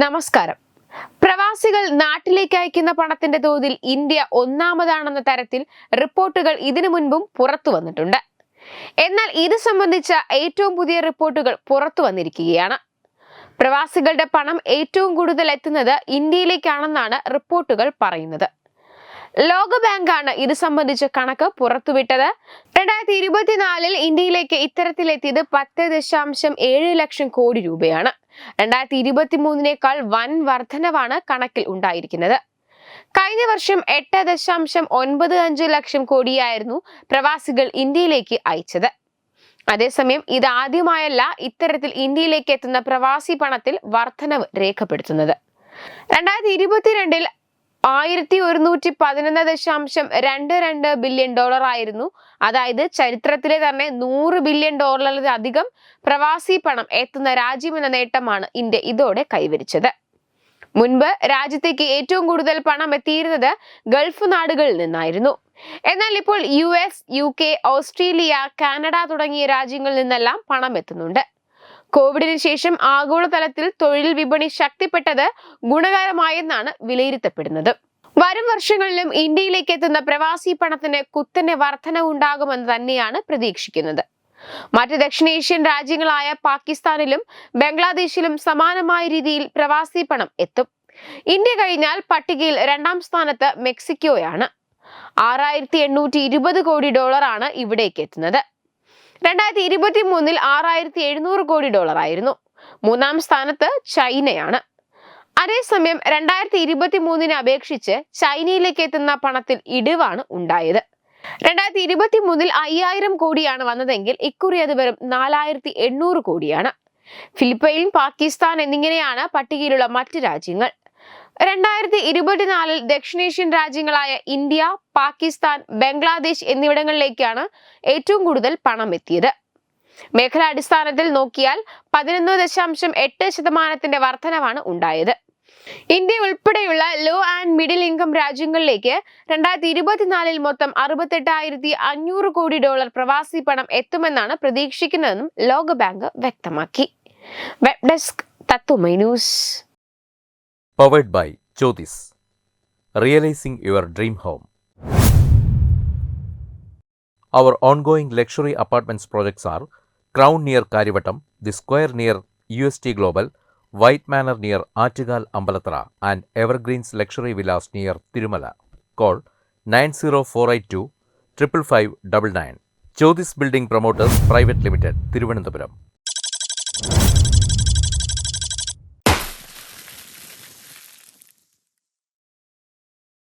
നമസ്കാരം. പ്രവാസികൾ നാട്ടിലേക്ക് അയക്കുന്ന പണത്തിന്റെ തോതിൽ ഇന്ത്യ ഒന്നാമതാണെന്ന തരത്തിൽ റിപ്പോർട്ടുകൾ ഇതിനു മുൻപും പുറത്തു വന്നിട്ടുണ്ട്. എന്നാൽ ഇത് സംബന്ധിച്ച ഏറ്റവും പുതിയ റിപ്പോർട്ടുകൾ പുറത്തു വന്നിരിക്കുകയാണ്. പ്രവാസികളുടെ പണം ഏറ്റവും കൂടുതൽ എത്തുന്നത് ഇന്ത്യയിലേക്കാണെന്നാണ് റിപ്പോർട്ടുകൾ പറയുന്നത്. ലോകബാങ്കാണ് ഇത് സംബന്ധിച്ച കണക്ക് പുറത്തുവിട്ടത്. 2024 ഇന്ത്യയിലേക്ക് ഇത്തരത്തിലെത്തിയത് 10.7 ലക്ഷം കോടി രൂപയാണ്. 2023 വൻ വർധനവാണ് കണക്കിൽ ഉണ്ടായിരിക്കുന്നത്. കഴിഞ്ഞ വർഷം 8.95 ലക്ഷം കോടിയായിരുന്നു പ്രവാസികൾ ഇന്ത്യയിലേക്ക് അയച്ചത്. അതേസമയം ഇത് ആദ്യമായല്ല ഇത്തരത്തിൽ ഇന്ത്യയിലേക്ക് എത്തുന്ന പ്രവാസി പണത്തിൽ വർധനവ് രേഖപ്പെടുത്തുന്നത്. 2022 $1111.22 ബില്യൺ ആയിരുന്നു. അതായത് ചരിത്രത്തിലെ തന്നെ $100 ബില്യൺ അധികം പ്രവാസി പണം എത്തുന്ന രാജ്യമെന്ന നേട്ടമാണ് ഇന്ത്യ ഇതോടെ കൈവരിച്ചത്. മുൻപ് രാജ്യത്തേക്ക് ഏറ്റവും കൂടുതൽ പണം എത്തിയിരുന്നത് ഗൾഫ് നാടുകളിൽ നിന്നായിരുന്നു. എന്നാൽ ഇപ്പോൾ US, UK, ഓസ്ട്രേലിയ, കാനഡ തുടങ്ങിയ രാജ്യങ്ങളിൽ നിന്നെല്ലാം പണം എത്തുന്നുണ്ട്. കോവിഡിന് ശേഷം ആഗോളതലത്തിൽ തൊഴിൽ വിപണി ശക്തിപ്പെട്ടത് ഗുണകരമായെന്നാണ് വിലയിരുത്തപ്പെടുന്നത്. വരും വർഷങ്ങളിലും ഇന്ത്യയിലേക്ക് എത്തുന്ന പ്രവാസി പണത്തിന് കുത്തനെ വർധനവുണ്ടാകുമെന്ന് തന്നെയാണ് പ്രതീക്ഷിക്കുന്നത്. മറ്റ് ദക്ഷിണേഷ്യൻ രാജ്യങ്ങളായ പാകിസ്ഥാനിലും ബംഗ്ലാദേശിലും സമാനമായ രീതിയിൽ പ്രവാസി പണം എത്തും. ഇന്ത്യ കഴിഞ്ഞാൽ പട്ടികയിൽ 2ാം സ്ഥാനത്ത് മെക്സിക്കോയാണ്. $6,820 കോടി ആണ് ഇവിടേക്ക് എത്തുന്നത്. 2023 $6,700 കോടി ആയിരുന്നു. 3ാം സ്ഥാനത്ത് ചൈനയാണ്. അതേസമയം 2023 അപേക്ഷിച്ച് ചൈനയിലേക്ക് എത്തുന്ന പണത്തിൽ ഇടിവാണ് ഉണ്ടായത്. 2023 5000 കോടിയാണ് വന്നതെങ്കിൽ ഇക്കുറി അത് വെറും 4800 കോടിയാണ്. ഫിലിപ്പൈൻ, പാകിസ്ഥാൻ എന്നിങ്ങനെയാണ് പട്ടികയിലുള്ള മറ്റ് രാജ്യങ്ങൾ. 2024 ദക്ഷിണേഷ്യൻ രാജ്യങ്ങളായ ഇന്ത്യ, പാകിസ്ഥാൻ, ബംഗ്ലാദേശ് എന്നിവിടങ്ങളിലേക്കാണ് ഏറ്റവും കൂടുതൽ പണം എത്തിയത്. മേഖലാടിസ്ഥാനത്തിൽ നോക്കിയാൽ 11.8% വർധനവാണ് ഉണ്ടായത്. ഇന്ത്യ ഉൾപ്പെടെയുള്ള ലോ ആൻഡ് മിഡിൽ ഇൻകം രാജ്യങ്ങളിലേക്ക് 2024 മൊത്തം $68,500 കോടി പ്രവാസി പണം എത്തുമെന്നാണ് പ്രതീക്ഷിക്കുന്നതെന്നും ലോകബാങ്ക് വ്യക്തമാക്കി. വെബ് ഡെസ്ക് തത്തുമൈ news. Powered by Jyotis. Realizing your dream home. Our ongoing luxury apartments projects are Crown near Karivattam, The Square near UST Global, White Manor near Attigal Ambalathara, and Evergreens Luxury Villas near Tirumala. Call 90482 55599. Jyotis Building Promoters Private Limited, Thiruvananthapuram.